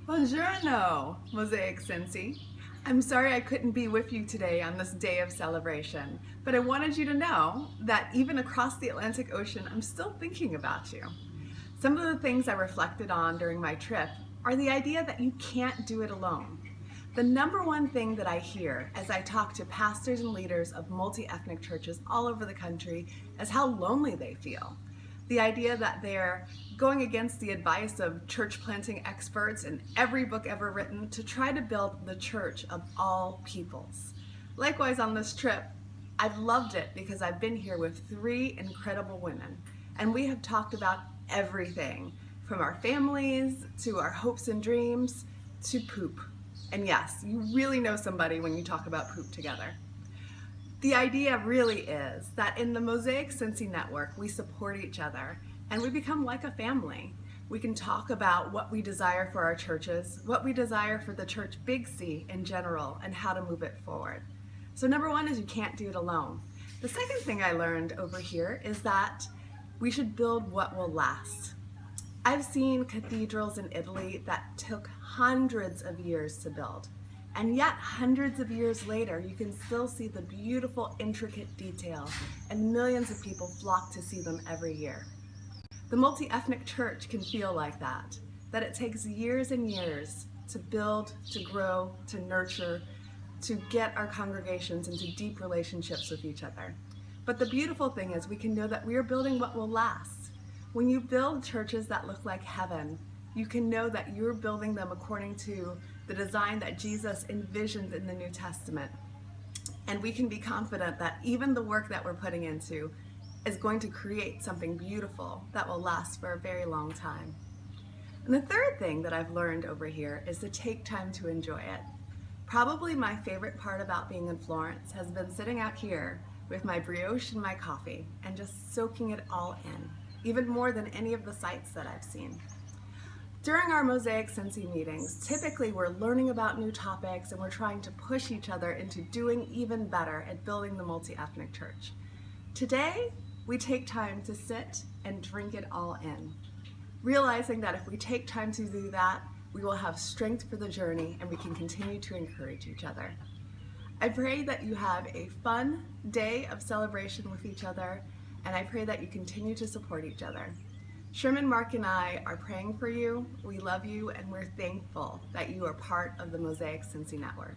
Buongiorno, Mosaix Cincy. I'm sorry I couldn't be with you today on this day of celebration, but I wanted you to know that even across the Atlantic Ocean, I'm still thinking about you. Some of the things I reflected on during my trip are the idea that you can't do it alone. The number one thing that I hear as I talk to pastors and leaders of multi-ethnic churches all over the country is how lonely they feel. The idea that they're going against the advice of church planting experts and every book ever written to try to build the church of all peoples. Likewise, on this trip, I've loved it because I've been here with three incredible women, and we have talked about everything from our families to our hopes and dreams to poop. And yes, you really know somebody when you talk about poop together. The idea really is that in the Mosaix Cincy network, we support each other and we become like a family. We can talk about what we desire for our churches, what we desire for the church Big C in general, and how to move it forward. So number one is you can't do it alone. The second thing I learned over here is that we should build what will last. I've seen cathedrals in Italy that took hundreds of years to build. And yet, hundreds of years later, you can still see the beautiful, intricate detail, and millions of people flock to see them every year. The multi-ethnic church can feel like that it takes years and years to build, to grow, to nurture, to get our congregations into deep relationships with each other. But the beautiful thing is we can know that we are building what will last. When you build churches that look like heaven, you can know that you're building them according to the design that Jesus envisioned in the New Testament. And we can be confident that even the work that we're putting into is going to create something beautiful that will last for a very long time. And the third thing that I've learned over here is to take time to enjoy it. Probably my favorite part about being in Florence has been sitting out here with my brioche and my coffee and just soaking it all in, even more than any of the sights that I've seen. During our Mosaix Cincy meetings, typically we're learning about new topics and we're trying to push each other into doing even better at building the multi-ethnic church. Today, we take time to sit and drink it all in, realizing that if we take time to do that, we will have strength for the journey and we can continue to encourage each other. I pray that you have a fun day of celebration with each other, and I pray that you continue to support each other. Sherman, Mark, and I are praying for you. We love you, and we're thankful that you are part of the Mosaix Cincy network.